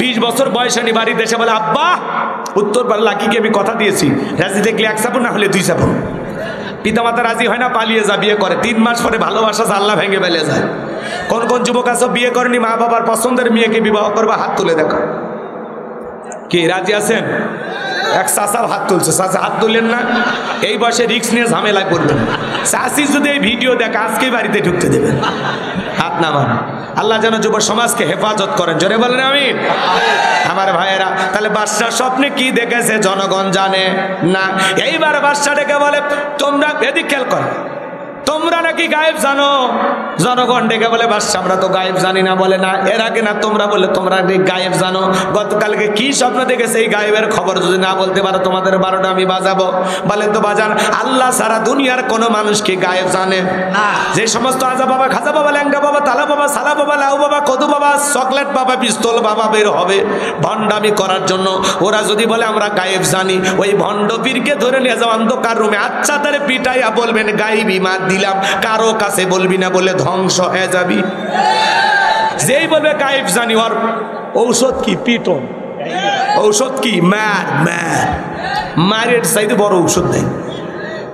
20 বছর বয়সে নি বাড়িতে এসে বলে, আব্বা উত্তর লাকিকে আমি কথা দিয়েছি, রাজি দেখলে 1 চাপন না হলে 2 চাপন। পিতামাতা রাজি হয় না, পালিয়ে যা, বিয়ে করে। 3 মাস পরে ভালোবাসা আল্লাহ ভেঙে ফেলে যায়। কোন কোন যুবক আছে বিয়ে করেনি, মা বাবার পছন্দের মেয়েকে বিবাহ করবা, হাত তুলে দেখো। কি রাজি আছেন? এক চাচা হাত তুলছে, চাচা হাত তুললেন না? এই বয়সে রিস্ক নিয়ে ঝামেলায় পড়বেন। চাচি যদি এই ভিডিও দেখে আজকেই বাড়িতে ঢুকতে দেবেন, হাত নামান। আল্লাহ যেন যুব সমাজকে হেফাজত করেন, জোরে বলেন আমিন। আমার ভাইয়েরা, তাহলে বাদশার স্বপ্নে কি দেখেছে জনগণ জানে না। এইবার বাদশা ডেকে বলে, তোমরা এদিক খেয়াল করো, তোমরা নাকি গায়েব জানো। জনগণ ডেকে বলে, বাদশা আমরা তো গায়েব জানি না। বলে না, এর আগে না তোমরা বলে তোমরা গায়েব জানো। গতকালকে কি স্বপ্ন দেখেছে এই গায়েবের খবর যদি না বলতে পারো তোমাদের 12টা আমি বাজাবো। বলেন তো বাজান, আল্লাহ সারা দুনিয়ার কোন মানুষ কি গায়েব জানে না? যে সমস্ত আজা বাবা, খাজা বাবা, ল্যাংড়া বাবা, তালা বাবা, সালা বাবা, লাউ বাবা, কদু বাবা, চকলেট বাবা, পিস্তল বাবা বের হবে ভণ্ডামি করার জন্য। ওরা যদি বলে আমরা গায়েব জানি, ওই ভণ্ড পীরকে ধরে নিয়ে যাও অন্ধকার রুমে, আচ্ছা তারে পিটাইয়া বলবেন গায়েবী মা দিলাম, কারো কাছে বলবি না, বলে ধ্বংস হয়ে যাবি। যেই বলবে গায়েব জানি, ওর ঔষধ কি? পিটন। ঔষধ কি? মারের চাইতে বড় ঔষধ নেই।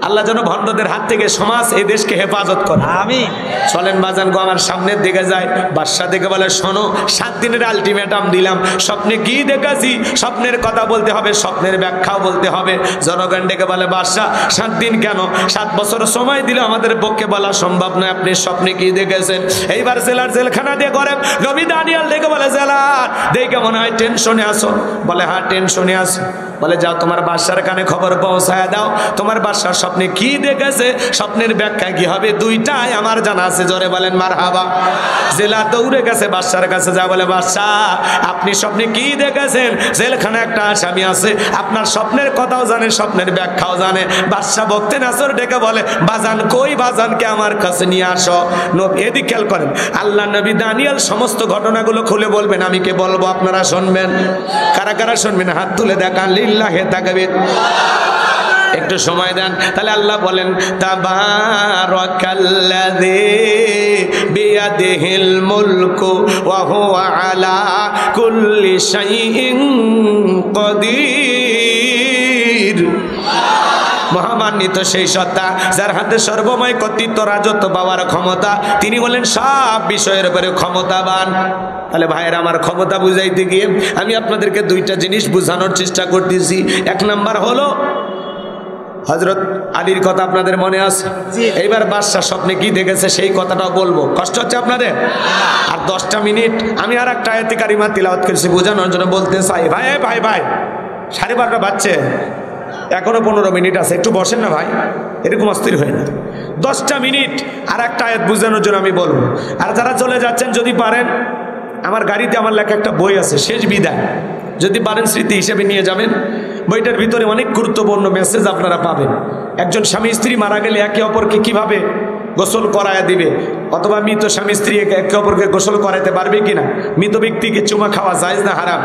আল্লাহ যেন ভণ্ডদের হাত থেকে সমাজ এই দেশকে হেফাজত করে, আমিন। চলেন বাজান গো, আমার সামনের দিকে যায়। বাদশা দেখে বলে, শোনো, 7 দিনের আলটিমেটাম দিলাম, স্বপ্নে কি দেখেছি স্বপ্নের কথা বলতে হবে, স্বপ্নের ব্যাখ্যাও বলতে হবে। জনগণ ডেকে বলে, বাদশা 7 দিন কেন, 7 বছর সময় দিলে আমাদের পক্ষে বলা সম্ভব নয়, আপনি স্বপ্নে কি দেখেছেন। এইবার জেলার জেলখানা দিয়ে করে নবী দানিয়েল ডেকে বলে, জেলার দেখে মনে হয় টেনশনে আসো। বলে হ্যাঁ টেনশনে আসো। বলে যাও তোমার বাদশার কানে খবর পৌঁছায় দাও, তোমার বাদশার স্বপ্নে কি দেখেছে, স্বপ্নের ব্যাখ্যা কি হবে, দুইটাই আমার জানা আছে। জোরে বলেন মারহাবা। জেলা দৌড়ে গেছে বাদশার কাছে, যা বলে, বাদশা আপনি স্বপ্নে কি দেখেছেন? জেলখানে একটা আসামি আছে, আপনার স্বপ্নের কথাও জানে, স্বপ্নের ব্যাখ্যাও জানে। বাদশা বকতে নাসর ডেকে বলে, বাজান কই, বাজানকে আমার কাছে নিয়ে আসো। এদিক খেয়াল করেন, আল্লাহ নবী দানিয়েল সমস্ত ঘটনাগুলো খুলে বলবেন, আমি কে বলবো, আপনারা শুনবেন। কারা কারা শুনবেন হাত তুলে দেখান, লিল্লাহে তাকবীর। একটু সময় দেন। তাহলে আল্লাহ বলেন, তাবারাকাল্লাযী বিয়াদিহিল মুলকু ওয়া হুয়া আলা কুল্লি শাইইন কাদির। মহামান্বিত সেই সত্তা যার হাতে সর্বময় কর্তৃত্ব, রাজত্ব পাওয়ার ক্ষমতা, তিনি বলেন সব বিষয়ের উপরে ক্ষমতাবান। তাহলে ভাইয়েরা আমার, ক্ষমতা বুঝাইতে গিয়ে আমি আপনাদেরকে 2টা জিনিস বোঝানোর চেষ্টা করতেছি। 1 নাম্বার হলো হযরত আলীর কথা আপনাদের মনে আছে। এইবার বাদশা স্বপ্নে কি দেখেছে সেই কথাটাও বলবো। কষ্ট হচ্ছে আপনাদের? আর 10টা মিনিট আমি আর একটা আয়াতে কারিমা তিলাওয়াত করেছি, বোঝানোর জন্য বলতে চাই। ভাই ভাই ভাই 12:30 বাজছে, এখনো 15 মিনিট আছে, একটু বসেন না ভাই, এরকম অস্থির হয় না। 10টা মিনিট আর একটা আয়াত বোঝানোর জন্য আমি বলবো। আর যারা চলে যাচ্ছেন, যদি পারেন, আমার গাড়িতে আমার লেখা একটা বই আছে, শেষ বিদায়, যদি পারেন স্মৃতি হিসেবে নিয়ে যাবেন। বইটার ভিতরে অনেক গুরুত্বপূর্ণ মেসেজ আপনারা পাবেন। একজন স্বামী স্ত্রী মারা গেলে একে অপরকে কিভাবে গোসল করায়া দিবে, অথবা মৃত স্বামী স্ত্রী একে অপরকে গোসল করাইতে পারবে কিনা, মৃত ব্যক্তিকে চুমা খাওয়া জায়েজ না হারাম,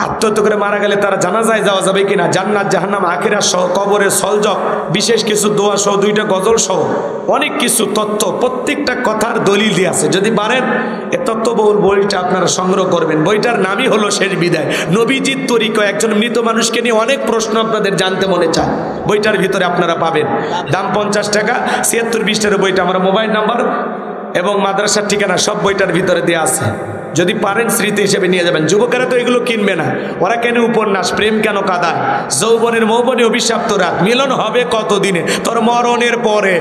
আত্মহত্যা করে মারা গেলে তারা জানাজায় যাওয়া যাবে কিনা, জান্নাত জাহান্নাম আখিরাত সহ কবরের সলজক, বিশেষ কিছু দোয়া সহ 2টা গজল সহ অনেক কিছু তথ্য, প্রত্যেকটা কথার দলিল দিয়ে আছে। যদি পারেন এ তথ্যবহুল বইটা আপনারা সংগ্রহ করবেন। বইটার নামই হলো শেষ বিদায়। নবীজির তরিকা, একজন মৃত মানুষকে নিয়ে অনেক প্রশ্ন আপনাদের জানতে মনে চায়, বইটার ভিতরে আপনারা পাবেন। দাম 50 টাকা, 76-20 বইটা। আমার মোবাইল নাম্বার এবং মাদ্রাসার ঠিকানা সব বইটার ভিতরে দেওয়া আছে। যদি পারেন স্মৃতি হিসেবে নিয়ে যাবেন। যুবকেরা তো এগুলো কিনবে না, ওরা কেন উপন্যাস, প্রেম কেন কাঁদায়, যৌবনের মৌবনে অভিশপ্ত রাত, মিলন হবে কতদিনে, তোর মরণের পরে।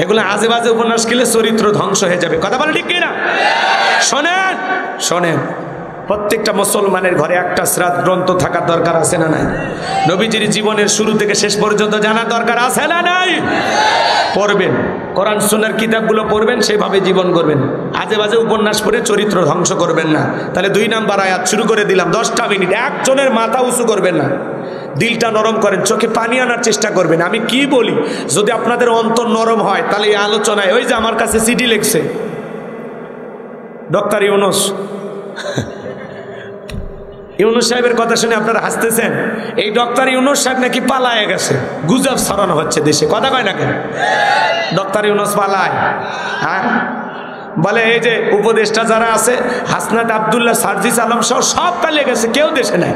এগুলো আজে বাজে উপন্যাস কিনলে চরিত্র ধ্বংস হয়ে যাবে। কথা বলে ঠিক কিনা? শোনেন শোনেন, প্রত্যেকটা মুসলমানের ঘরে একটা সিরাত গ্রন্থ থাকার দরকার আছে না নাই? নবীজির জীবনের শুরু থেকে শেষ পর্যন্ত জানার দরকার আছে না নাই? পড়বেন, কোরআন সুন্নাহর কিতাবগুলো পড়বেন, সেভাবে জীবন করবেন। আজে বাজে উপন্যাস পড়ে চরিত্র ধ্বংস করবেন না। তাহলে 2 নাম্বার আয়াত শুরু করে দিলাম। 10টা মিনিট একজনের মাথা উঁচু করবেন না, দিলটা নরম করেন, চোখে পানি আনার চেষ্টা করবেন। আমি কি বলি, যদি আপনাদের অন্তর নরম হয় তাহলে এই আলোচনায়, ওই যে আমার কাছে চিঠি লিখছে ডক্টর ইউনুস, ইউনুস সাহেবের কথা শুনে আপনারা হাসতেছেন। এই ডক্টর ইউনুস সাহেব নাকি পালায় গেছে, গুজব ছড়ানো হচ্ছে দেশে। কথা কয় না কেন? ডক্টর ইউনুস পালায়? হ্যাঁ, বলে এই যে উপদেষ্টা যারা আছে হাসনাত আব্দুল্লাহ, সার্জিস আলম সহ সব পালিয়ে গেছে, কেউ দেশে নাই।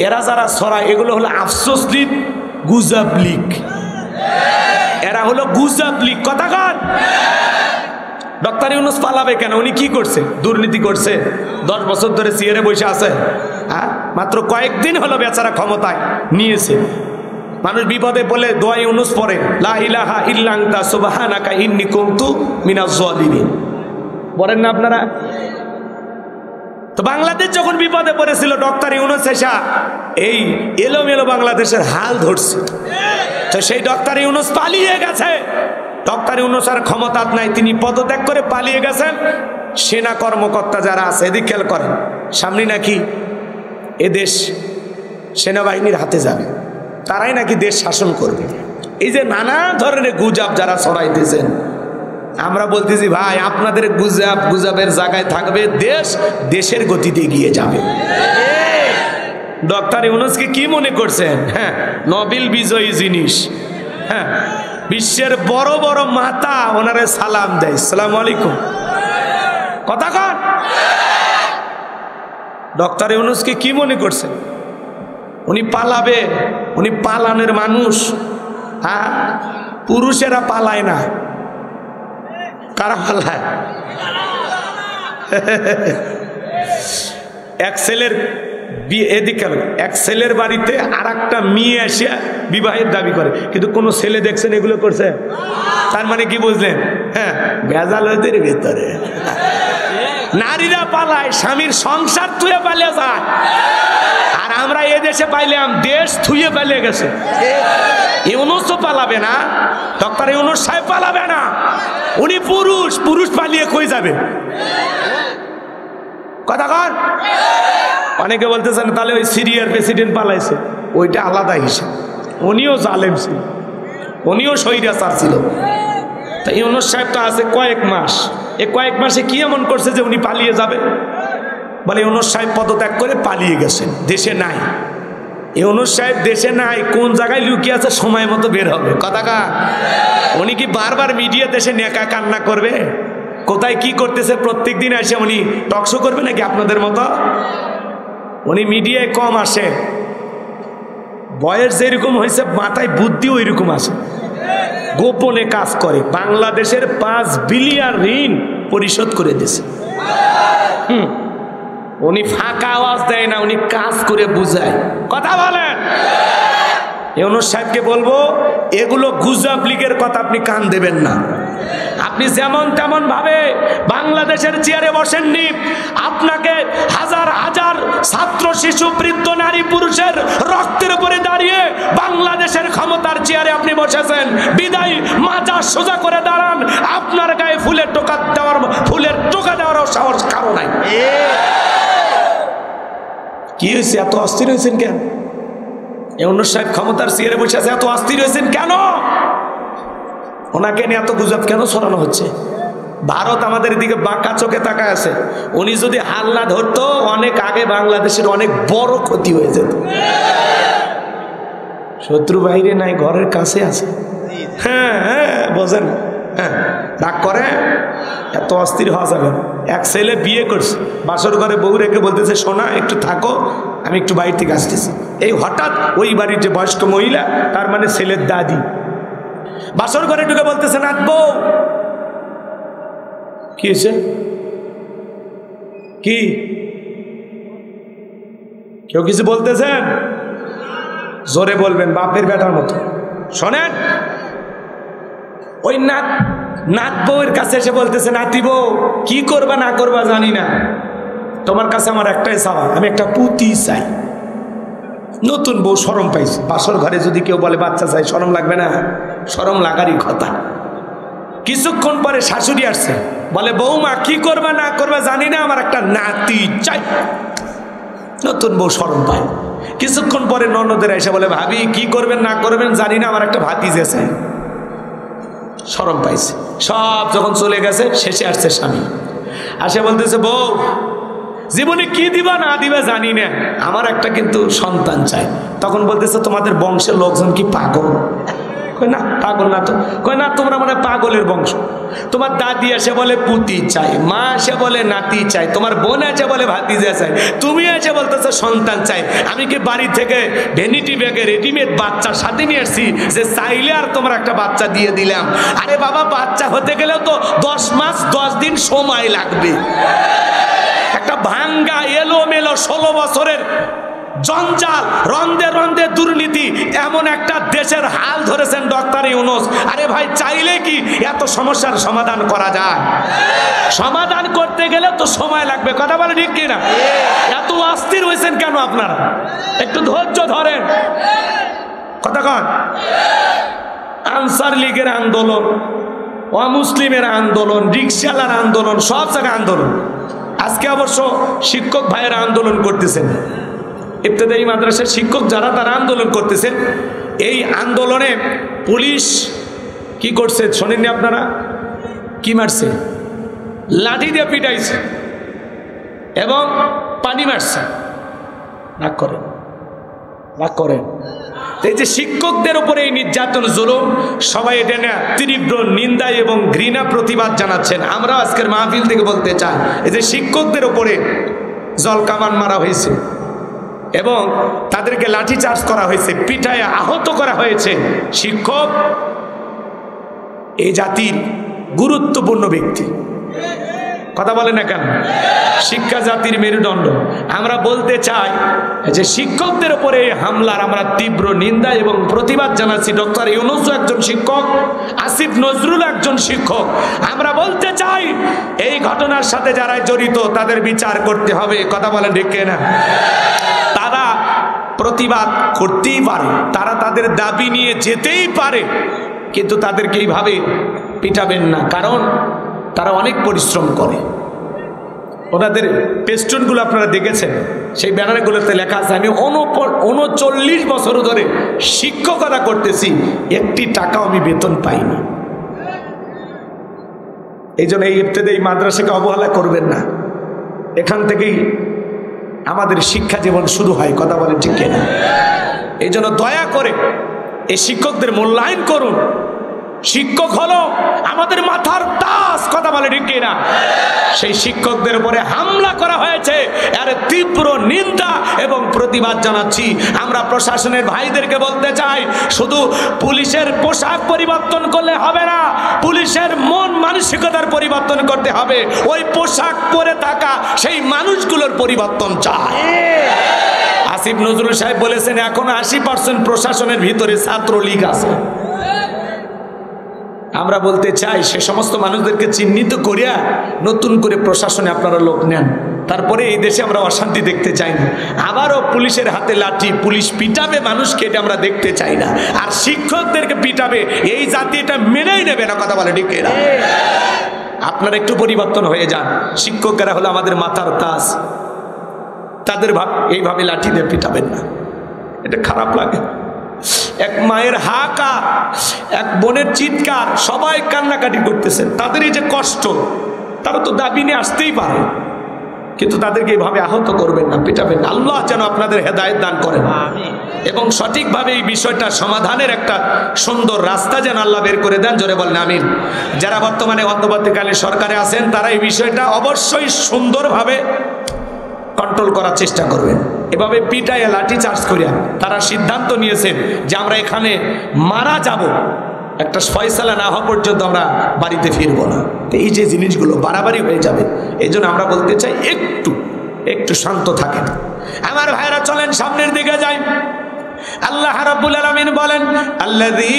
এরা যারা ছড়ায় এগুলো হলো আফসোস লীগ, গুজব লীগ। এরা হলো গুজব লীগ। কথা কন। ডক্টর ইউনূস পালাবে কেন? উনি কি করছে? দুর্নীতি করছে? 10 বছর ধরে চেয়ারে বসে আছে। হ্যাঁ, মাত্র কয়েকদিন হলো বেচারা ক্ষমতায় নিয়েছে। মানুষ বিপদে বলে দোয়া ইউনূস পড়ে, লা ইলাহা ইল্লা আনতা সুবহানাকা ইন্নী কুনতু মিনাজ জালিমিন। বলেন না আপনারা? তো বাংলাদেশ যখন বিপদে পড়েছিল ডক্টর ইউনূস এসা এই এলোমেলো বাংলাদেশের হাল ধরছে। তো সেই ডক্টর ইউনূস পালিয়ে গেছে। ডক্টর ইউনূস আর ক্ষমতা নাই, তিনি পদত্যাগ করে পালিয়ে গেছেন। সেনা কর্মকর্তা যারা আছে এদিক খেয়াল করেন, সামনে নাকি এদেশ সেনাবাহিনীর হাতে যাবে, তারাই নাকি দেশ শাসন করবে। এই যে নানা ধরনের গুজব যারা ছড়াইতেছেন, আমরা বলতেছি ভাই আপনাদের গুজবের জায়গায় থাকবে দেশ, দেশের গতিতে এগিয়ে যাবে। ডক্টর ইউনূসকে কি মনে করছেন? হ্যাঁ, নোবেল বিজয়ী জিনিস। হ্যাঁ, বিশ্বের বড় বড় মাতা ওনারে সালাম দেয়, আসসালামু আলাইকুম। কথা কন। ডক্টর ইউনূসকে কি মনে করছেন? উনি পালাবে? উনি পালানের মানুষ। হ্যাঁ, পুরুষেরা পালায় না। কারা পালায়? এক ছেলের এদিকে এক ছেলের বাড়িতে আর একটা মেয়ে এসে বিবাহের দাবি করে, কিন্তু কোন ছেলে দেখছেন এগুলো করছে? তার মানে কি বুঝলেন? হ্যাঁ, ভেজাল হইতে ভেতরে নারীরা পালায়, স্বামীর সংসার থুয়ে পালিয়ে যায়। আর আমরা এ দেশে পাইলাম দেশ থুয়ে পালিয়ে গেছে। ইউনূসও পালাবে না, ডক্টর ইউনূস সাহেব পালাবে না। উনি পুরুষ, পুরুষ পালিয়ে কই যাবে? কথা কর। অনেকে বলতেছেন তাহলে ওই সিরিয়ার প্রেসিডেন্ট পালাইছে, ওইটা আলাদা হিসাব। উনিও জালেম ছিল, উনিও স্বৈরাচার ছিল। তা ইউনূস সাহেব তো আছে কয়েক মাস, এই কয়েক মাসে কি এমন করছে যে উনি পালিয়ে যাবে? বলে ইউনূস সাহেব পদত্যাগ করে পালিয়ে গেছেন, দেশে নাই। ইউনূস সাহেব দেশে নাই, কোন জায়গায় লুকিয়ে আছে, সময় মতো বের হবে। কথা কা। উনি কি বারবার মিডিয়া দেশে নেকা কান্না করবে? কোথায় কি করতেছে প্রত্যেক দিন এসে উনি টকশো করবে নাকি আপনাদের মতো? উনি মিডিয়ায় কম আসে, বয়স যেরকম হয়েছে মাথায় বুদ্ধিও এরকম আছে। গোপনে কাজ করে, বাংলাদেশের 5 বিলিয়ন ঋণ পরিশোধ করে দিয়েছে। উনি ফাঁকা আওয়াজ দেয় না, উনি কাজ করে বুঝায়। কথা বলেন। ইউনূস সাহেবকে বলবো এগুলো গুজব লীগের কথা আপনি কান দেবেন না। আপনি যেমন তেমন ভাবে বাংলাদেশের চেয়ারে বসেননি, আপনাকে হাজার হাজার ছাত্র, শিশু, বৃদ্ধ, নারী, পুরুষের রক্তের উপরে দাঁড়িয়ে বাংলাদেশের ক্ষমতার চেয়ারে আপনি বসেছেন। বিদায় মাজা সোজা করে দাঁড়ান, আপনার গায়ে ফুলের টোকা দেওয়ারও সাহস কারো নাই। কি হয়েছে? এত অস্থির হয়েছেন কেন? ইউনূস সাহেব ক্ষমতার চেয়ারে বসে আছে, এত অস্থির হয়েছেন কেন? ওনাকে নিয়ে এত গুজব কেন ছড়ানো হচ্ছে? ভারত আমাদের দিকে বাঁকা চোখে তাকায় আছে। উনি যদি হাল না ধরতো অনেক আগে বাংলাদেশের অনেক বড় ক্ষতি হয়ে যেত। শত্রু বাইরে নাই, ঘরের কাছে আছে। হ্যাঁ হ্যাঁ, বোঝেন? হ্যাঁ, রাগ করে এত অস্থির হওয়া যাবে না। এক ছেলে বিয়ে করছে, বাসর ঘরে বউ রেখে বলতেছে সোনা একটু থাকো, আমি একটু বাইরে থেকে আসতেছি। এই হঠাৎ ওই বাড়ির যে বয়স্ক মহিলা, তার মানে ছেলের দাদি, বাসর ঘরে ঢুকে বলতেছে নাথ বউ। কি হয়েছে? কি কেউ কিছু বলতেছেন? জোরে বলবেন, বাপের বেটার মতো। শোনেন, ওই নাত বউয়ের কাছে এসে বলতেছে নাতি বউ কি করবা না করবা জানি না, তোমার কাছে আমার একটাই চাওয়া, আমি একটা পুতি চাই। নতুন বউ শরম পাইছে। বাসর ঘরে যদি কেউ বলে বাচ্চা চাই, শরম লাগবে না? শরম লাগারই কথা। কিছুক্ষণ পরে শাশুড়ি আসছে, বলে বৌমা কি করবা না করবা জানি না, আমার একটা নাতি চাই। নতুন বউ শরম পায়। কিছুক্ষণ পরে ননদের এসে বলে ভাবি কি করবেন না করবেন জানি না, আমার একটা ভাতিজা চাই। শরম পাইছে। সব যখন চলে গেছে, শেষে আসছে স্বামী, আসে বলতেছে বউ জীবনে কি দিবা না দিবা জানি না, আমার একটা কিন্তু সন্তান চাই। তখন বলতেছে তোমাদের বংশের লোকজন কি পাগল? কই না পাগল না তো, কই না তোমরা মানে পাগলের বংশ। তোমার দাদি এসে বলে পুতি চাই, মা এসে বলে নাতি চাই, তোমার বোন এসে বলে ভাতিজা চাই, তুমি এসে বলতেছো সন্তান চাই। আমি কি বাড়ি থেকে ভ্যানিটি ব্যাগে রেডিমেড বাচ্চা সাথে নিয়ে আসছি যে চাইলে আর তোমরা একটা বাচ্চা দিয়ে দিলাম? আরে বাবা, বাচ্চা হতে গেলেও তো 10 মাস 10 দিন সময় লাগবে। একটা ভাঙ্গা এলোমেলো 16 বছরের জঞ্জাল, রন্দে রন্দে দুর্নীতি, এমন একটা দেশের হাল ধরেছেন ডক্টর ইউনূস। আরে ভাই, চাইলে কি এত সমস্যার সমাধান করা যায়? সমাধান করতে গেলে তো সময় লাগবে, কথা বলে ঠিক কিনা? এত অস্থির হয়েছেন কেন আপনারা? একটু ধৈর্য ধরেন, কথা কন। আনসার লীগের আন্দোলন, অমুসলিমের আন্দোলন, রিকশালার আন্দোলন, সব জায়গায় আন্দোলন। আজকে অবশ্য শিক্ষক ভাইয়েরা আন্দোলন করতেছেন, ইবতেদায়ী মাদ্রাসার শিক্ষক যারা, তারা আন্দোলন করতেছেন। এই আন্দোলনে পুলিশ কি করছে শোনেননি আপনারা? কি মারছে? লাঠি দিয়ে পিটাইছে এবং পানি মারছে। রাগ করেন, রাগ করেন। এই যে শিক্ষকদের উপরে এই নির্যাতন, জুলুম, সবাই এটা না তীব্র নিন্দা এবং ঘৃণা প্রতিবাদ জানাচ্ছেন। আমরা আজকের মাহফিল থেকে বলতে চাই, এই যে শিক্ষকদের উপরে জলকামান মারা হয়েছে এবং তাদেরকে লাঠি চার্জ করা হয়েছে, পিটায় আহত করা হয়েছে। শিক্ষক এই জাতির গুরুত্বপূর্ণ ব্যক্তি, কথা বলে না কেন? শিক্ষা জাতির মেরুদণ্ড। আমরা বলতে চাই যে শিক্ষকদের উপরে হামলার আমরা তীব্র নিন্দা এবং প্রতিবাদ জানাচ্ছি। ডক্টর ইউনূস একজন শিক্ষক, আসিফ নজরুল একজন শিক্ষক। আমরা বলতে চাই এই ঘটনার সাথে যারা জড়িত তাদের বিচার করতে হবে, কথা বলেন ঠিক না? তারা প্রতিবাদ করতেই পারে, তারা তাদের দাবি নিয়ে যেতেই পারে, কিন্তু তাদেরকে এইভাবে পিটাবেন না, কারণ তারা অনেক পরিশ্রম করে। ওনাদের পেস্টনগুলো আপনারা দেখেছেন, সেই ব্যানারগুলোতে লেখা আছে আমি 39 বছর ধরে শিক্ষকতা করতেছি, একটি টাকাও আমি বেতন পাইনি। এই জন্য এই ইবতেদায়ী মাদ্রাসাকে অবহেলা করবেন না। এখান থেকেই আমাদের শিক্ষা জীবন শুরু হয়, কথা বলেন ঠিক কিনা? এই জন্য দয়া করে এই শিক্ষকদের মূল্যায়ন করুন। শিক্ষক হলো আমাদের মাথার তাজ, কথা বলে ঠিক কিনা? সেই শিক্ষকদের উপরে হামলা করা হয়েছে, এর তীব্র নিন্দা এবং প্রতিবাদ জানাচ্ছি। আমরা প্রশাসনের ভাইদেরকে বলতে চাই, শুধু পুলিশের পোশাক পরিবর্তন করলে হবে না, পুলিশের মন মানসিকতার পরিবর্তন করতে হবে। ওই পোশাক পরে থাকা সেই মানুষগুলোর পরিবর্তন চাই। আসিফ নজরুল সাহেব বলেছেন এখন 80% প্রশাসনের ভিতরে ছাত্রলীগ আছে। আমরা বলতে চাই সে সমস্ত মানুষদেরকে চিহ্নিত করিয়া নতুন করে প্রশাসনে আপনারা লোক নেন, তারপরে এই দেশে আমরা অশান্তি দেখতে চাই না। আবারও পুলিশের হাতে লাঠি, পুলিশ পিটাবে মানুষকে, এটা আমরা দেখতে চাই না। আর শিক্ষকদেরকে পিটাবে, এই জাতি এটা মেনেই নেবে না, কথা বলে ঠিক না? আপনারা একটু পরিবর্তন হয়ে যান। শিক্ষকেরা হলো আমাদের মাথার তাজ, তাদের এইভাবে লাঠি দিয়ে পিটাবেন না, এটা খারাপ লাগে। এক মায়ের হাহাকার, এক বোনের চিৎকার, সবাই কান্নাকাটি করতেছেন। তাদের এই যে কষ্ট, তারা তো দাবি নিয়ে আসতেই পারে, কিন্তু তাদেরকে এইভাবে আহত করবেন না, পিটাবেন না। আল্লাহ যেন আপনাদের হেদায়েত দান করেন এবং সঠিকভাবে এই বিষয়টা সমাধানের একটা সুন্দর রাস্তা যেন আল্লাহ বের করে দেন। জোরে বলেন আমিন। যারা বর্তমানে অন্তর্বর্তীকালীন সরকারে আছেন তারা এই বিষয়টা অবশ্যই সুন্দরভাবে কন্ট্রোল করার চেষ্টা করবেন। এভাবে পিটায় লাঠি চার্জ করিয়া তারা সিদ্ধান্ত নিয়েছেন যে আমরা এখানে মারা যাব, একটা ফয়সালা না হওয়া পর্যন্ত আমরা বাড়িতে ফিরবো না। তো এই যে জিনিসগুলো বাড়াবাড়ি হয়ে যাবে, এই জন্য আমরা বলতে চাই একটু শান্ত থাকেন। আমার ভাইরা চলেন সামনের দিকে যাই। আল্লাহ রাব্বুল আলামিন বলেন আল্লাযী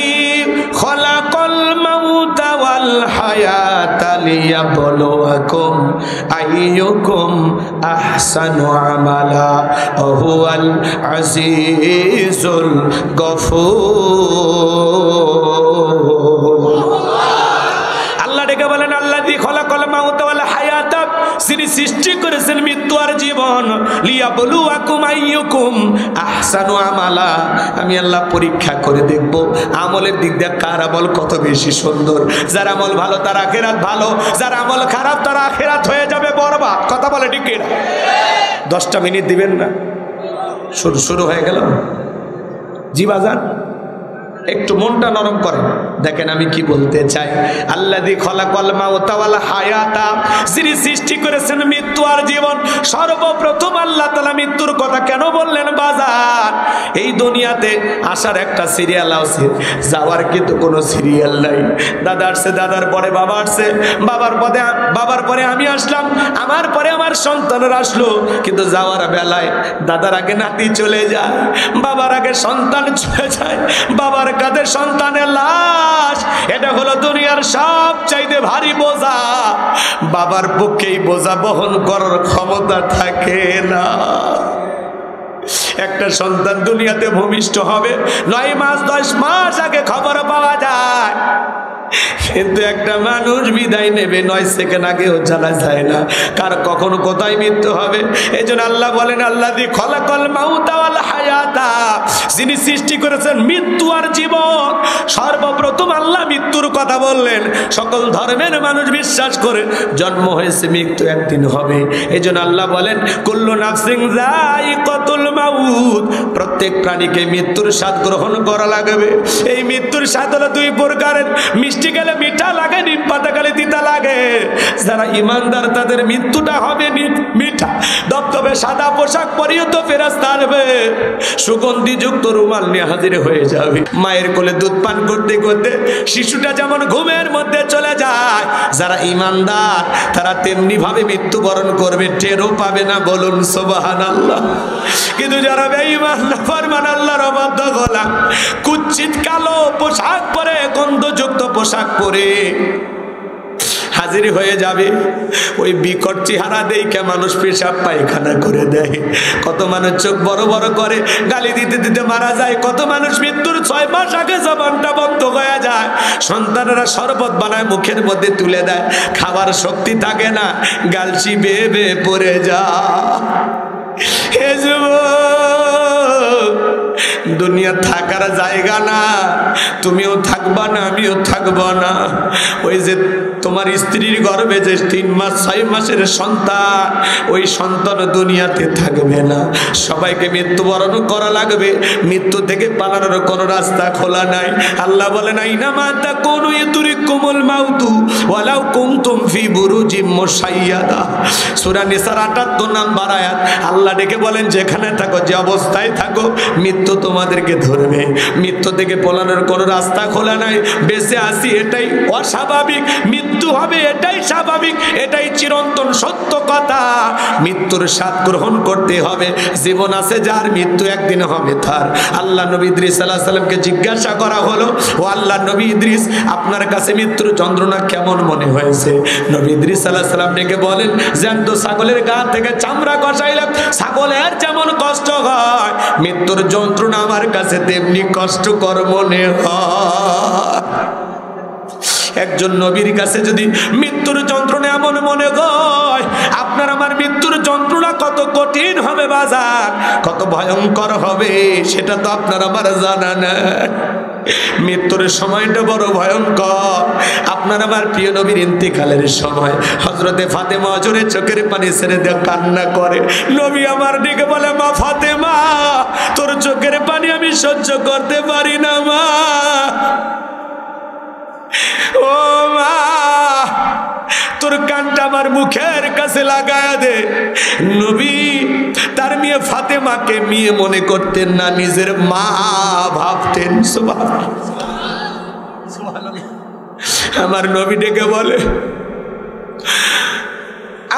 খালাকাল মাউতা ওয়াল হায়াতা লিয়াবলুয়াকুম আইয়ুকুম আহসানু আমালা ওয়া হুয়াল আজিজুল গফুর। আল্লাহ ডেকে বলেন আল্লাযী খালাকাল মাউতা ওয়াল হায়াতা, যিনি সৃষ্টি করেছেন মৃত্যু আর জীবন, লিয়াবলুয়াকুম আইয়ুকুম আহসানু আমালা, আমি আল্লাহ পরীক্ষা করে দেখব আমলের দিক দিয়ে কার আমল কত বেশি সুন্দর। যার আমল ভালো তার আখিরাত ভালো, যার আমল খারাপ তার আখিরাত হয়ে যাবে বরবাদ। কথা বলে ঠিক কিনা? 10টা মিনিট দিবেন না? শুরু হয়ে গেল। জি বাজান, একটু মনটা নরম করেন, দেখেন আমি কি বলতে চাই। আল্লাযী খালাকাল মাউতা ওয়াল হায়াতা, যিনি সৃষ্টি করেছেন মৃত্যু আর জীবন। সর্বপ্রথম আল্লাহ তাআলা মৃত্যুর কথা কেন বললেন বাজার? এই দুনিয়াতে আসার একটা সিরিয়াল আছে, যাওয়ার কিন্তু কোনো সিরিয়াল নাই। দাদা আসছে, দাদার পরে বাবা আসছে, বাবার পরে আমি আসলাম, আমার পরে আমার সন্তানরা আসলো। কিন্তু যাওয়ার বেলায় দাদার আগে নাতি চলে যায়, বাবার আগে সন্তান চলে যায়, বাবার কাঁধে সন্তানের লাশ। এটা হলো দুনিয়ার সবচাইতে ভারী বোঝা। বাবার পক্ষে এই বোঝা বহন করার ক্ষমতা থাকে না। একটা সন্তান দুনিয়াতে ভূমিষ্ঠ হবে 9 মাস 10 মাস আগে খবর পাওয়া যায়, কিন্তু একটা মানুষ বিদায় নেবে 9 সেকেন্ড আগেও জানা যায় না কার কখন কোথায় মৃত্যু হবে। এই জন্য আল্লাহ বলেন আল্লাযী খালাকাল মাউতা ওয়াল হায়াতা, যিনি সৃষ্টি করেছেন মৃত্যু আর জীবন। সর্বপ্রথম আল্লাহ মৃত্যুর কথা বললেন। সকল ধর্মের মানুষ বিশ্বাস করে জন্ম হয়েছে, মৃত্যু একদিন হবে। এই জন্য আল্লাহ বলেন কুল্লু নাফসিন যায়িকাতুল মাউত, প্রত্যেক প্রাণীকে মৃত্যুর স্বাদ গ্রহণ করা লাগবে। এই মৃত্যুর স্বাদ হলো 2 প্রকারের, মিষ্টি গেলে মিঠা লাগে, নিম পাতা গেলে তিতা লাগে। যারা ইমানদার তাদের মৃত্যুটা হবে মিঠা। দপদপে সাদা পোশাক পরিয়ে তো ফেরেশতা আসবে, সুগন্ধি যুক্ত রুমাল নিয়ে হাজির হয়ে যাবে। মায়ের কোলে দুধ পান করতে করতে শিশুটা যেমন ঘুমের মধ্যে চলে যায়, যারা ইমানদার তারা তেমনি ভাবে মৃত্যুবরণ করবে, টেরও পাবে না। বলুন সুবহানাল্লাহ। কিন্তু যারা বেঈমান নাফরমান আল্লাহর অবাধ্য গোলাম, কুচ্ছিত কালো পোশাক পরে, গন্ধযুক্ত পোশাক পরে হাজির হয়ে যাবে, ওই বিকট চেহারা দেখে মানুষ পেশাব পায়খানা করে দেয়। কত মানুষ চোখ বড় বড় করে গালি দিতে দিতে মারা যায়। কত মানুষ মৃত্যুর 6 মাস আগে জবানটা বন্ধ হয়ে যায়। সন্তানেরা শরবত বানায় মুখের মধ্যে তুলে দেয়, খাবার শক্তি থাকে না, গালসি বেয়ে বেয়ে পড়ে যায়। হে যুবক, দুনিয়া থাকার জায়গা না, তুমিও থাকবা না, আমিও থাকবো না। ওই যে তোমার স্ত্রীর গর্ভে যে 3 মাস 6 মাসের সন্তান, ওই সন্তান দুনিয়াতে থাকবে না। সবাইকে মৃত্যুবরণ করা লাগবে, মৃত্যু থেকে পালানোর কোনো রাস্তা খোলা নাই। আল্লাহ বলেন আইনামা তাকুনু ইউদরিকুমুল মাউতু ওয়ালাউ কুনতুম ফি বুরুজিম মুশাইয়াদা। সূরা নিসার 78 নম্বর আয়াত। আল্লাহ ডেকে বলেন যেখানে থাকো, যে অবস্থায় থাকো, মৃত্যু তোমাদেরকে ধরবে। মৃত্যু থেকে পলানোর কোনো রাস্তা খোলা নাই। বেঁচে আসি এটাই অস্বাভাবিক, মৃত্যু হবে এটাই স্বাভাবিক, এটাই চিরন্তন সত্য কথা। মৃত্যুর স্বাদ গ্রহণ করতে হবে। জীবন আছে যার, মৃত্যু একদিন হবে তার। আল্লাহ নবী ইদ্রিস আলাইহিস সালামকে জিজ্ঞাসা করা হলো, ও আল্লাহ নবী ইদ্রিস, আপনার কাছে মৃত্যুর যন্ত্রণা কেমন মনে হয়েছে? নবী ইদ্রিস আলাইহিস সালাম ডেকে বলেন, জ্যান্ত ছাগলের গা থেকে চামড়া কষাইলাম, ছাগলের যেমন কষ্ট হয়, মৃত্যুর যন্ত্রণা আমার কাছে তেমনি কষ্টকর মনে হয়। একজন নবীর কাছে যদি মৃত্যুর যন্ত্রণা এমন মনে হয়, আপনার আমার মৃত্যুর যন্ত্রণা কত কঠিন হবে বাজার, কত ভয়ঙ্কর হবে, সেটা তো আপনার আমার জানা না। মৃত্যুর সময়টা বড় ভয়ঙ্কর। আপনার আমার প্রিয় নবীর ইন্তেকালের সময় হযরতে ফাতেমা জোরে চোখের পানি ছেড়ে দিয়ে কান্না করে। নবী আমার দিকে বলে, মা ফাতেমা, তোর চোখের পানি আমি সহ্য করতে পারি না মা। ও মা, তোর কানটা আমার মুখের কাছে লাগায়া দে। নবী তার মেয়ে ফাতেমাকে মেয়ে মনে করতেন না, নিজের মা ভাবতেন। আমার নবী ডেকে বলে,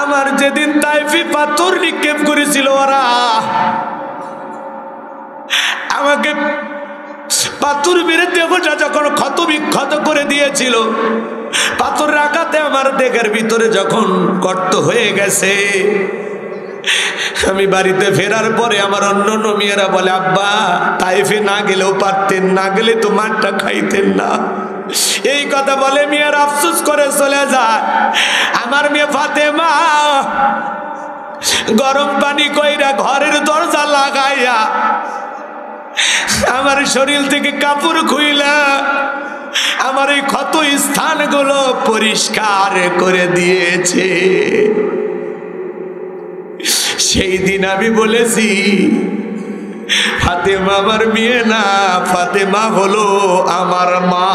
আমার যেদিন তাইফে পাথর নিক্ষেপ করেছিল ওরা, আমাকে পাথর মেরে দেহটা যখন ক্ষত বিক্ষত করে দিয়েছিল, পাথর আঘাতে আমার দেহের ভিতরে যখন গর্ত হয়ে গেছে, আমি বাড়িতে ফেরার পরে আমার অন্য মেয়েরা বলে, আব্বা তাইফে না গেলেও পারতেন, না গেলে তো মারটা খাইতেন না। এই কথা বলে মেয়ের আফসোস করে চলে যায়। আমার মেয়ে ফাতেমা গরম পানি কইরা ঘরের দরজা লাগাইয়া আমার শরীর থেকে কাপড় খুইলা আমার এই ক্ষত স্থানগুলো পরিষ্কার করে দিয়েছে। সেই দিন আমি বলেছি, ফাতেমা আমার মেয়ে না, ফাতেমা হলো আমার মা।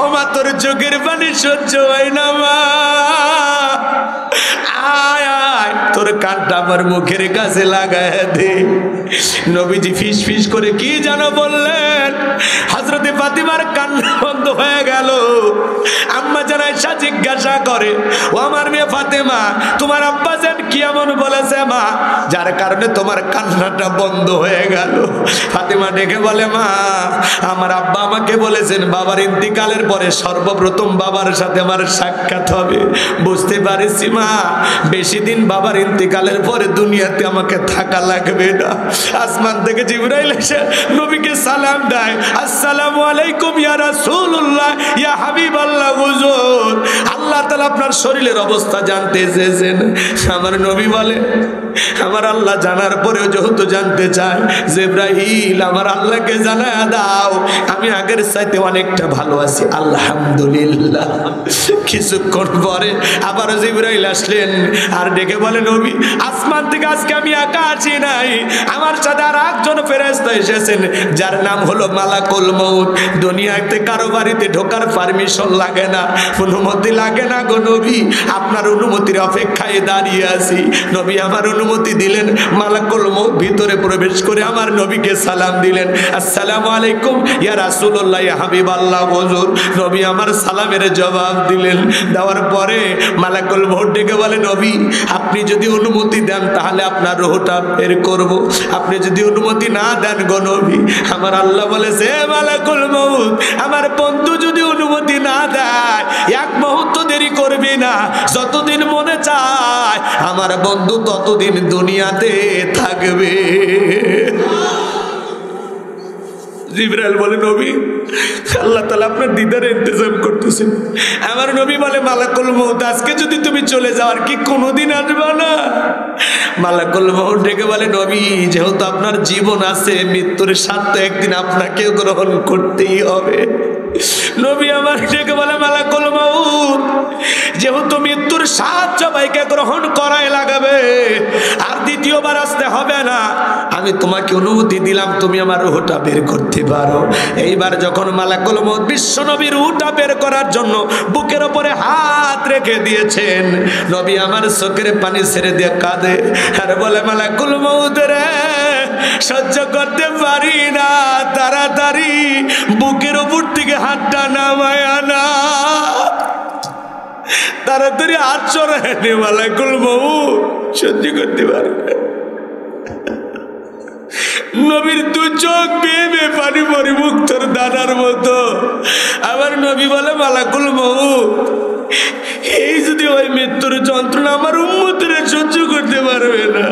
ও মা, তোর চোখের পানি সহ্য হয় না মা, আয় আয় তোর কানটা আমার মুখের কাছে লাগায় দে। নবীজি ফিস ফিস করে কি যেন বললেন, হযরতে ফাতিমার কান্না বন্ধ হয়ে গেল। আম্মা জান আয়েশা জিজ্ঞাসা করে, ও আমার মেয়ে ফাতেমা, তোমার আব্বা জান কি এমন বলেছে মা যার কারণে তোমার কান্নাটা বন্ধ হয়ে গেল? ফাতেমা ডেকে বলে, মা আমার আব্বা আমাকে বলেছেন বাবার ইন্তিকালের পরে সর্বপ্রথম বাবার সাথে আমার সাক্ষাৎ হবে। বুঝতে পারছি মা, বেশি দিন বাবার ইন্তিকালের পরে দুনিয়াতে আমাকে থাকা লাগবে না। আসমান থেকে জিবরাইল এসে নবীকে সালাম দেয়, আসসালামু আলাইকুম ইয়া রাসূলুল্লাহ ইয়া হাবিবাল্লাহ, হুজুর আল্লাহ তাআলা আপনার শরীরের অবস্থা জানতে চেয়েছেন। আমার নবী বলে, আমার আল্লাহ জানার পরেও যেহেতু জানতে চায়, জিবরাইল আমার আল্লাহকে জানায় দাও আমি আগের চাইতে অনেকটা ভালো আছি, আলহামদুলিল্লাহ। কিছুক্ষণ পরে আবার জিবরাইল আসলেন আর ডেকে বলে, নবী আসমান থেকে আজকে আমি একা আসি নাই, আমার সাথে আর একজন ফেরেশতা এসেছেন যার নাম হলো মালাকুল মউত। দুনিয়াতে কারো বাড়িতে ঢোকার পারমিশন লাগে না, অনুমতি লাগে না গো নবী, আপনার অনুমতির অপেক্ষায় দাঁড়িয়ে আছি। নবী আমার অনুমতি দিলেন, মালাকুল মউত ভিতরে প্রবেশ করে আমার নবীকে সালাম দিলেন, আসসালামু আলাইকুম ইয়া রাসূলুল্লাহ ইয়া হাবিবাল্লাহ, হুজুর নবী আমার সালামের জবাব দিলেন। দেওয়ার পরে মালাকুল মউত ডেকে বলে, নবী আপনি যদি অনুমতি দেন তাহলে আপনার রূহটা বের করব, আপনি যদি অনুমতি না দেন গো নবী, আমার আল্লাহ বলেছে মালাকুল মউত আমার বন্ধু যদি অনুমতি না দেয় এক মুহূর্ত দেরি করবি না, যতদিন মনে চায় আমার বন্ধু ততদিন দুনিয়াতে থাকবে। জিবরাইল বলে, নবী আল্লাহ তাআলা আপনার দিদারে ইন্তজাম করতেছেন। আমার নবী বলে, মালাকুল মউত আজকে যদি তুমি চলে যাও আর কি কোনোদিন আসবে না? মালাকুল মউত ডেকে বলে, নবী যেহেতু আপনার জীবন আছে, মৃত্যুর স্বাদ তো একদিন আপনাকেও গ্রহণ করতেই হবে। নবী আমার ডেকে বলে, মালাকুল মউত যেহেতু মৃত্যুর স্বাদ সবাইকে গ্রহণ করাই লাগাবে আর দ্বিতীয়বার আসতে হবে না, আমি তোমাকে অনুমতি দিলাম তুমি আমার রূহটা বের করতে পারো। এইবার যখন মালাকুল মউত বিশ্ব নবীর রূহটা বের করার জন্য বুকের উপরে হাত রেখে দিয়েছেন, নবী আমার চোখের পানি ছেড়ে দিয়ে কাঁদে আর বলে, মালাকুল মউত রে সহ্য করতে পারি না, তাড়াতাড়ি বুকের উপর থেকে হাতটা নামায় আনা, তাড়াতাড়ি হাত সরায় নে, মালাকুল মউত সহ্য করতে পারি না। নবীর দু চোখ বেয়ে বেয়ে পানি পরিমুক্তর দানার মতো। আবার নবী বলে, মালাকুল মউত এই যদি ওই মৃত্যুর যন্ত্রণা আমার উম্মতের সহ্য করতে পারবে না,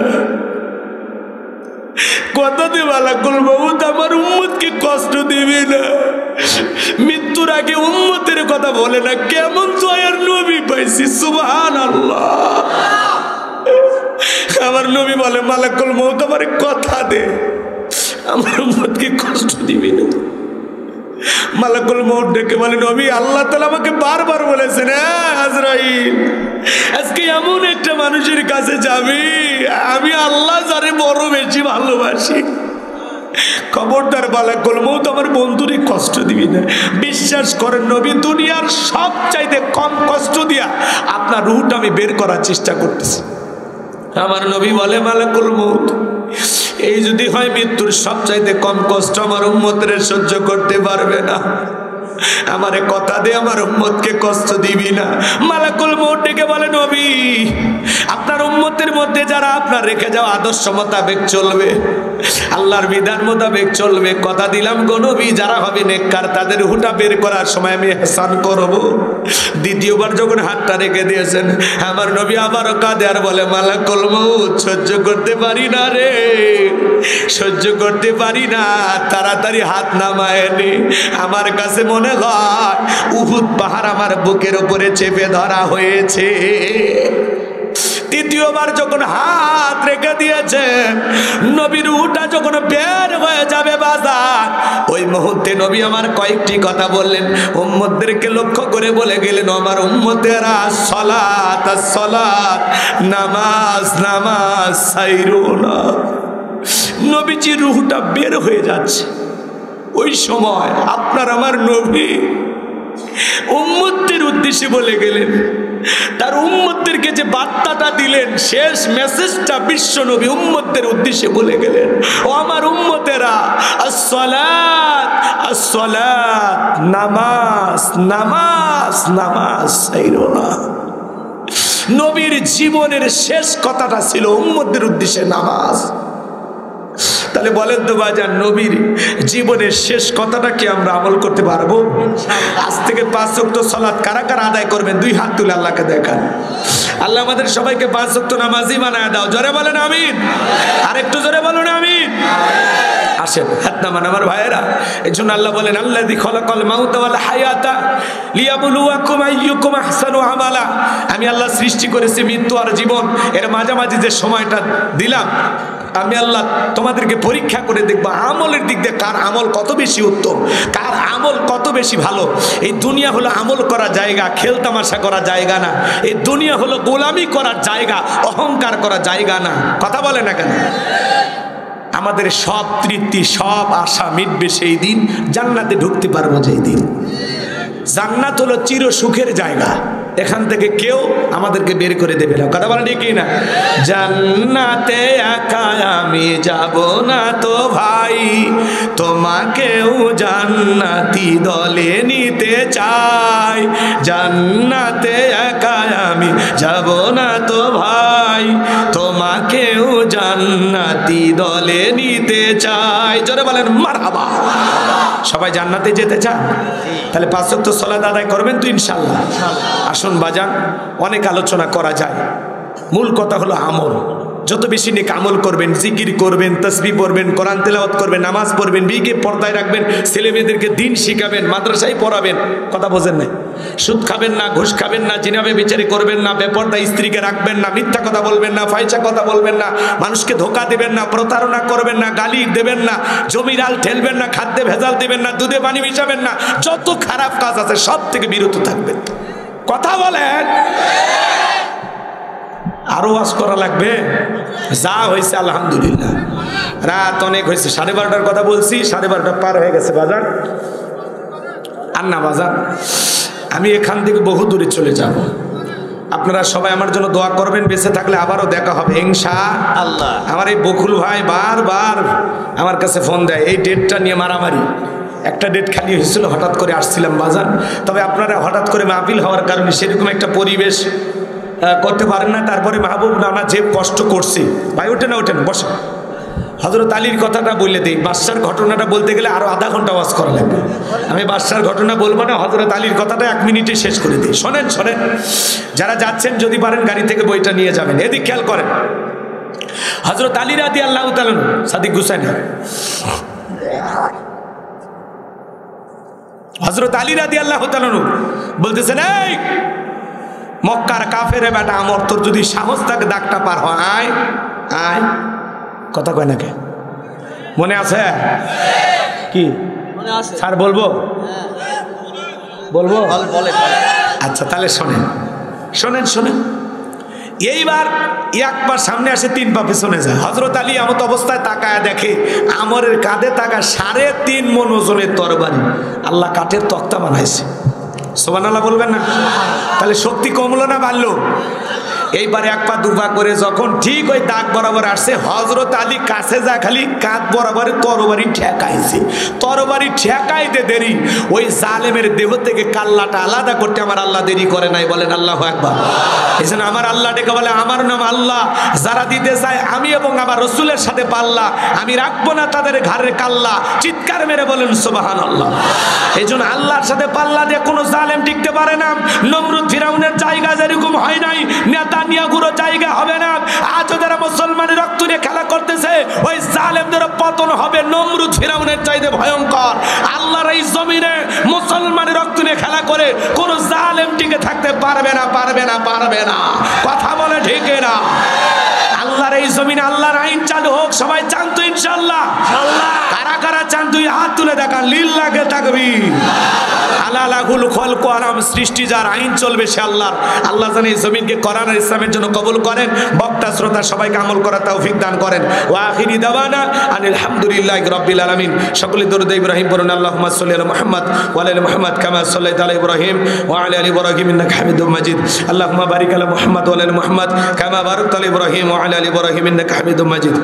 কথা দে মালাকুল মউত আমার উম্মতকে কষ্ট দিবে না। মৃত্যুর আগে উম্মতের কথা বলে না, কেমন দয়ার নবী পাইছি, সুবহানাল্লাহ। আমার নবী বলে, মালাকুল মউত আমার কথা দে আমার উম্মতকে কষ্ট দিবি না। মালাকুল মউত ডেকে বলে, নবী আল্লাহ তাআলা আমাকে বারবার বলেছেন, আজরাইল আজকে এমন একটা মানুষের কাছে যাবি আমি আল্লাহ যারে বড় বেশি ভালোবাসি, খবরদার মালাকুল মউত আমার বন্ধুরে কষ্ট দিবি না। বিশ্বাস করেন নবী দুনিয়ার সব চাইতে কম কষ্ট দিয়া আপনার রূহটা আমি বের করার চেষ্টা করতেছি। আমার নবী বলে, মালাকুল মউত এই যদি হয় মৃত্যুর সবচাইতে কম কষ্ট আমার উম্মতের সহ্য করতে পারবে না, আমারে কথা দে আমার উম্মতকে কষ্ট দিবি না। মালাকুল মউত ডেকে বলে, নবী আপনার উম্মতের মধ্যে যারা আপনার রেখে যাওয়া আদর্শ মোতাবেক চলবে, আল্লাহর বিধান মোতাবেক চলবে, কথা দিলাম গো নবী যারা হবে নেককার তাদের রূহটা বের করার সময় আমি ইহসান করব। দ্বিতীয়বার যখন হাতটা রেখে দিয়েছেন আমার নবী আবারও কাঁদে আর বলে, মালাকুল মউত সহ্য করতে পারি না রে, সহ্য করতে পারি না, তাড়াতাড়ি হাত নামায় নে। আমার কাছে মনে হয় উহুদ পাহাড় আমার বুকের উপরে চেপে ধরা হয়েছে। তৃতীয়বার যখন হাত রেখে দিয়েছে, নবীর রূহটা যখন বের হয়ে যাবে বাজার, ওই মুহূর্তে নবী আমার কয়েকটি কথা বললেন, উম্মতদেরকে লক্ষ্য করে বলে গেলেন, আমার উম্মতেরা সালাত সালাত, নামাজ নামাজ সাইরুনা। নবীজির রূহটা বের হয়ে যাচ্ছে। ওই সময় আপনার আমার নবী উম্মতদের উদ্দেশ্যে বলে গেলেন, তার উম্মতদেরকে যে বার্তাটা দিলেন, শেষ মেসেজটা বিশ্ব নবী উম্মতদের উদ্দেশ্যে বলে গেলেন, ও আমার উম্মতেরা, আসসালাত আসসালাত, নামাজ নামাজ নামাজ সাইরুনা। নবীর জীবনের শেষ কথাটা ছিল উম্মতদের উদ্দেশ্যে নামাজ। তাহলে বলেন তো বাজার, নবীর জীবনের শেষ কথাটা কি আমরা আমল করতে পারবো? আজ থেকে 5 ওয়াক্ত সালাত কারা কারা আদায় করবেন? 2 হাত তুলে আল্লাহকে দেখান। আল্লাহ আমাদের সবাইকে 5 ওয়াক্ত নামাজি বানায় দাও। জোরে বলেন আমিন। আর একটু জোরে বলুন আমিন। আসেন, হাত নামান আমার ভাইয়েরা। এই জন্য আল্লাহ বলেন, আল্লাযী খালাকাল মাউতা ওয়াল হায়াতা লিয়াবলুয়াকুম আইয়ুকুম আহসানু আমালা। আমি আল্লাহ সৃষ্টি করেছি মৃত্যু আর জীবন, এর মাঝামাঝি যে সময়টা দিলাম, আমি আল্লাহ তোমাদেরকে পরীক্ষা করে দেখবো আমলের দিক দিয়ে কার আমল কত বেশি উত্তম, কার আমল কত বেশি ভালো। এই দুনিয়া হলো আমল করার জায়গা, খেলতামাশা করার জায়গা না। এই দুনিয়া হলো গোলামি করার জায়গা, অহংকার করার জায়গা না। কথা বলে না কেন? আমাদের সব তৃপ্তি, সব আশা মিটবে সেই দিন, জান্নাতে ঢুকতে পারবো যেই দিন। জান্নাত হলো চির সুখের জায়গা, এখান থেকে কেউ আমাদেরকে বের করে দেবে না। কথা বলেন ঠিক না? জান্নাতে একা আমি যাব না তো ভাই, তোমাকেও জান্নাতি দলে নিতে চাই। জান্নাতে একা আমি যাব না তো ভাই, তোমাকেও জান্নাতি দলে নিতে চাই। জোরে বলেন মারহাবা। সবাই জান্নাতে যেতে চান? তাহলে 5 ওয়াক্ত সালাত আদায় করবেন তো ইনশাআল্লাহ? আসুন বাজান, অনেক আলোচনা করা যায়, মূল কথা হলো আমল। যত বেশি নেক আমল করবেন, জিকির করবেন, তাসবিহ পড়বেন, কোরআন তেলাওয়াত করবেন, নামাজ পড়বেন, বিয়েকে পর্দায় রাখবেন, ছেলে মেয়েদেরকে দিন শিখাবেন, মাদ্রাসায় পড়াবেন। কথা বোঝেন নাই? সুদ খাবেন না, ঘুষ খাবেন না, জিনাবে বিচারি করবেন না, বেপর্দা স্ত্রীকে রাখবেন না, মিথ্যা কথা বলবেন না, ফাইসা কথা বলবেন না, মানুষকে ধোকা দেবেন না, প্রতারণা করবেন না, গালি দেবেন না, জমির আল ঠেলবেন না, খাদ্যে ভেজাল দেবেন না, দুধে পানি মিশাবেন না। যত খারাপ কাজ আছে সব থেকে বিরত থাকবেন। কথা বলেন। আরো ওয়াজ করা লাগবে? যা হয়েছে আলহামদুলিল্লাহ। রাত অনেক হয়েছে, 12:30টার কথা বলছি, 12:30 পার হয়ে গেছে বাজার। আর না বাজার, আমি এখান থেকে বহু দূরে চলে যাব। আপনারা সবাই আমার জন্য দোয়া করবেন, বেঁচে থাকলে আবারও দেখা হবে ইনশাআল্লাহ। আমার এই বকুল ভাই বারবার আমার কাছে ফোন দেয়, এই ডেটটা নিয়ে মারামারি। একটা ডেট খালি হয়েছিল, হঠাৎ করে আসছিলাম বাজার। তবে আপনারা হঠাৎ করে মাহফিল হওয়ার কারণে সেরকম একটা পরিবেশ করতে পারেন না। তারপরে মাহবুব নানা যে কষ্ট করছি, ভাই ওঠেন ওঠেন বসে। হযরত আলীর কথাটা বললে দিই, বাদশার ঘটনাটা বলতে গেলে আরো আধা ঘন্টা ওয়াজ করা লাগবে। আমি বাদশার ঘটনা বলবো না, হযরত আলীর কথাটা 1 মিনিটে শেষ করে দিই। শোনেন শোনেন, যারা যাচ্ছেন যদি পারেন গাড়ি থেকে বইটা নিয়ে যাবেন। এদিক খেয়াল করেন, হযরত আলী রাদিয়াল্লাহু তাআলা, সাদিক হুসাইন, হযরত আলী রাদিয়াল্লাহু তাআলা বলতেছেন, এই মক্কার কাফের বেটা আমর, তোর যদি সাহস থাকে দাগটা পার হয়, আয় আয়। কথা কয় নাকি? মনে আছে কি? স্যার বলবো বলবো? আচ্ছা তাহলে শোনেন শোনেন শোনেন। এইবার একবার সামনে আসে, 3 পা পেছনে যায়। হযরত আলী এমত অবস্থায় তাকায় দেখে আমরের কাঁধে থাকা 3.5 মণ ওজনের তরবারি আল্লাহ কাঠের তক্তা বানাইছে। সুবহানাল্লাহ বলবেন না? তাহলে শক্তি কমলো না বাড়লো? এইবারে 1 পা 2 পা করে যখন ঠিক ওই দাগ বরাবর আসছে, হযরত আলী কাছে যা খালি কাঁধ বরাবর তরবারি ঠেকাইছে। তরবারি ঠেকাইতে দেরি, ওই জালেমের দেহ থেকে কাল্লাটা আলাদা করতে আমার আল্লাহ দেরি করে নাই। বলেন আল্লাহু আকবার। এজন্য আমার আল্লাহ ডেকে বলে, আমার নাম আল্লাহ, যারা দিতে চায় আমি এবং আমার রাসূলের সাথে পাল্লা, আমি রাখবো না তাদের ঘাড়ের কাল্লা। চিৎকার মেরে বলেন সুবহানাল্লাহ। এজন্য আল্লাহর সাথে পাল্লা দিয়ে কোনো জালেম টিকতে পারে না। নমরুদ ফিরাউনের জায়গা যেরকম হয় নাই, নেতানিয়াহুর জায়গা হবে না। আজ যারা মুসলমানের রক্ত নিয়ে খেলা করতেছে, ওই জালেমদের পতন হবে নমরুদ ফিরাউনের চাইতে ভয়ঙ্কর। আল্লাহর এই জমিনে মুসলমানের রক্ত নিয়ে খেলা করে কোন জালেম টিকে থাকতে পারবে না, পারবে না, পারবে না। কথা বলে ঠিক না? আল্লাহর এই জমিনে আল্লাহর আইন চালু হোক, সবাই চান তো ইনশাআল্লাহ? কারা কারা চান তুই হাত তুলে দেখান, লিল্লাহি তাকবীর। আলালাহুল খলকু আলাম, সৃষ্টি যার আইন চলবে সে আল্লাহর। আল্লাহ জানে এই জমিনকে কোরআন আর ইসলামের জন্য কবুল করেন, বক্তা শ্রোতা সবাইকে আমল করার তৌফিক দান করেন। ওয়া আখিরি দাওয়ানা আনিল হামদুলিল্লাহি রাব্বিল আলামিন। সকলে দরুদ ইব্রাহিম পড়ুন। আল্লাহুম্মা সাল্লি আলা মুহাম্মদ ওয়া আলা আলি মুহাম্মদ কামা সাল্লাইতা আলা ইব্রাহিম ওয়া আলা আলি ইব্রাহিম ইন্নাকা হামিদুম মাজিদ। আল্লাহুম্মা বারিক আলা মুহাম্মদ ওয়া আলা আলি মুহাম্মদ কামা বারাকতা আলা ইব্রাহিম ওয়া আলা আলি ইব্রাহিম ইন্নাকা হামিদুম মাজিদ।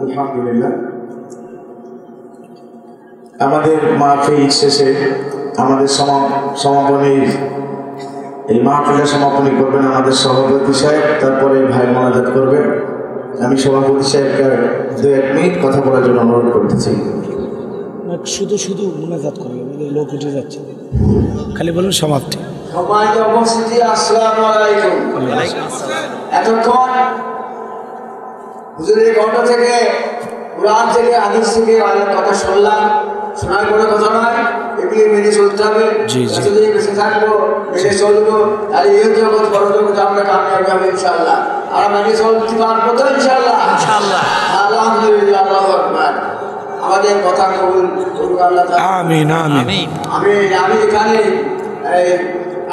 আলহামদুলিল্লাহ, আমাদের মাহফিল শেষে আমাদের সমাপনী এই মাহফিলের সমাপনী করবেন আমাদের সভাপতি সাহেব, তারপরে ভাই মোনাজাত করবেন। আমি সভাপতি সাহেবকে 2-1 মিনিট কথা বলার জন্য অনুরোধ করতেছি। শুধু শুধু মোনাজাত করবে, লোক উঠে যাচ্ছে, খালি বলুন সমাপ্তি। সম্মানিত উপস্থিতি, আসসালামু আলাইকুম। এতক্ষণ হুজুরের কণ্ঠ থেকে, কোরআন থেকে, হাদিস থেকে অনেক কথা শুনলাম। শোনার কোনো কথা নয়, এগুলি মেনে চলতে হবে। যতদিন বেঁচে থাকবো মেনে চলবো, আর এই জগৎ বড় জগৎ আমরা কামিয়াবি হবে ইনশাআল্লাহ। আমরা মেনে চলতে পারবো তো ইনশাআল্লাহ? আলহামদুলিল্লাহ, আল্লাহু আকবার। আমাদের কথা কবুল করুন আল্লাহ তাআলা। আমিন আমিন। আমি এখানে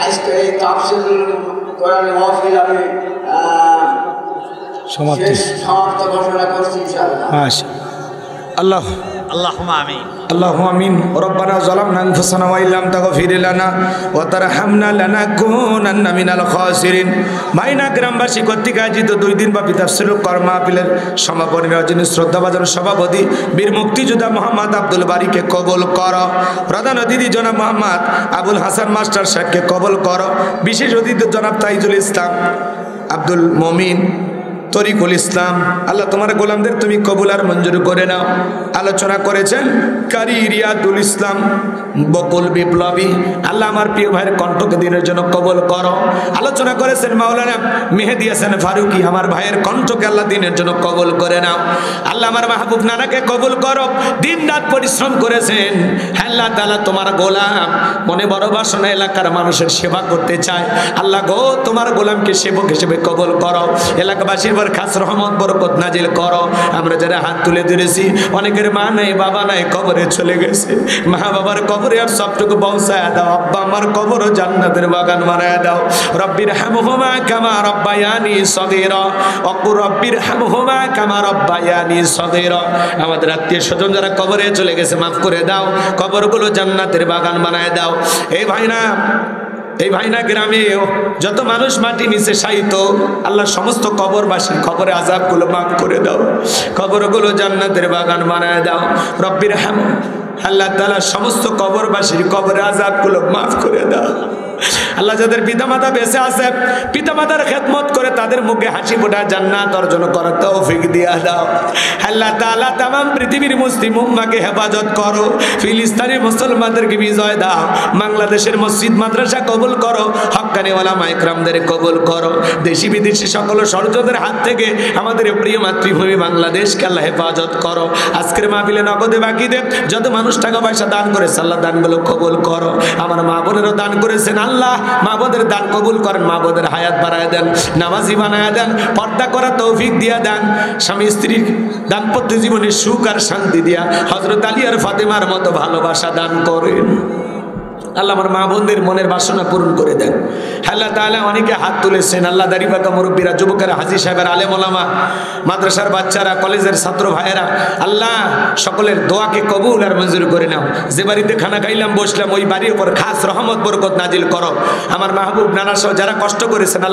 আজকে এই তাফসীর কোরআন মাহফিল আমি সমাপ্ত ঘোষণা করছি ইনশাআল্লাহ। আল্লাহ আল্লাহুম্মা আমিন। আল্লাহুম্মা আমিন। রব্বানা যালামনা আনফুসানা ওয়া ইল্লাম তাগফির লানা ওয়া তারহামনা লানাকুনান্না মিনাল খাসিরিন। মাইনা গ্রামবাসী কর্তৃক আয়োজিত 2 দিন ব্যাপী তাফসীরুল কোরআন মাহফিলের সমাপনী রজনী শ্রদ্ধাভাজন সভাপতি বীর মুক্তিযোদ্ধা মোহাম্মদ আব্দুল বারীকে কবুল করো। প্রধান অতিথি জনাব মোহাম্মদ আবুল হাসান মাস্টার সাহেবকে কবুল করো। বিশেষ অতিথি জনাব তাইজুল ইসলাম, আব্দুল মমিন, তরিকুল ইসলাম। আল্লাহ তোমার গোলামদের তুমি কবুল আর মঞ্জুর করে নাও। আলোচনা করেছেন কারি রিয়াদুল ইসলাম, বকুল বিপ্লবী। আল্লাহ আমার প্রিয় ভাইয়ের কণ্ঠকে দিনের জন্য কবুল করো। আলোচনা করেছেন মাওলানা মেহেদি হাসান ফারুকি, আমার ভাইয়ের কণ্ঠকে আল্লাহ দিনের জন্য কবুল করে নাও। আল্লাহ আমার মাহবুব নানাকে কবুল করো, দিন রাত পরিশ্রম করেছেন। আল্লাহ তাআলা তোমার গোলাম মনে বড় বাসনা, এলাকার মানুষের সেবা করতে চায়। আল্লাহ গো তোমার গোলামকে সেবক হিসেবে কবুল করো। এলাকাবাসীর খাস রহমত বরকত নাজিল করো। আমরা যারা হাত তুলে ধরেছি, অনেকের মা নাই, বাবা নাই, কবরে চলে গেছে। মা বাবার কবরে আর সবটুকু পৌঁছায় দাও। আব্বা আমার কবরও জান্নাতের বাগান বানায় দাও। রব্বির হামহুমা কামা রব্বায়ানি সগীরা, ওয়াকুর রব্বির হামহুমা কামা রব্বায়ানি সগীরা। আমাদের আত্মীয় স্বজন যারা কবরে চলে গেছে মাফ করে দাও, কবরগুলো জান্নাতের বাগান বানায় দাও। এই ভাইনা গ্রামে যত মানুষ মাটি নিচে শায়িত, আল্লাহ সমস্ত কবরবাসী কবরে আযাবগুলো মাফ করে দাও, কবরগুলো জান্নাতের বাগান বানায় দাও। রব্বির হাম, আল্লাহ তাআলা সমস্ত কবরবাসীর কবরে আযাবগুলো মাফ করে দাও। আল্লাহ যাদের পিতামাতা বেঁচে আছে, পিতামাতার খেদমত করে তাদের মুখে হাসি ফোটা জান্নাত অর্জন করার তৌফিক দিয়া দাও। আল্লাহ তাআলা তামাম পৃথিবীর মুসলিম উম্মাহকে হেফাজত করো। ফিলিস্তিনের মুসলমানদেরকে বিজয় দাও। বাংলাদেশের মসজিদ মাদ্রাসা কবুল করো। হক্কানি ওলামা ইকরামদের কবুল করো। দেশি বিদেশি সকল ষড়যন্ত্রের হাত থেকে আমাদের প্রিয় মাতৃভূমি বাংলাদেশকে আল্লাহ হেফাজত করো। আজকের মাহফিলে নগদে বাকিতে যত মানুষ টাকা পয়সা দান করেছে, আল্লাহ দানগুলো কবুল করো। আমার মা বোনেরও দান করেছেন, আল্লাহ মা বোনদের দান কবুল করেন। মা বোনদের হায়াত বাড়ায় দেন, নামাজি বানায় দেন, পর্দা করার তৌফিক দিয়া দেন। স্বামী স্ত্রীর দাম্পত্য জীবনে সুখ আর শান্তি দিয়া হযরত আলী আর ফাতেমার মতো ভালোবাসা দান করেন। আল্লাহ আমার মা বোনদের মনের বাসনা পূরণ করে দেন। আল্লাহ তাআলা অনেকে হাত তুলেছেন, আল্লাহ দাড়ি পাকা মুরব্বীরা, যুবকেরা, হাজী সাহেবের, আলেম ওলামা, মাদ্রাসার বাচ্চারা, কলেজের ছাত্র ভাইয়েরা, আল্লাহ সকলের দোয়াকে কবুল আর মঞ্জুর করে নাও। যে বাড়িতে খানা খাইলাম বসলাম, ওই বাড়ির উপর খাস রহমত বরকত নাজিল করো। আমার মাহবুব নানা সহ যারা কষ্ট করেছেন, আল্লাহ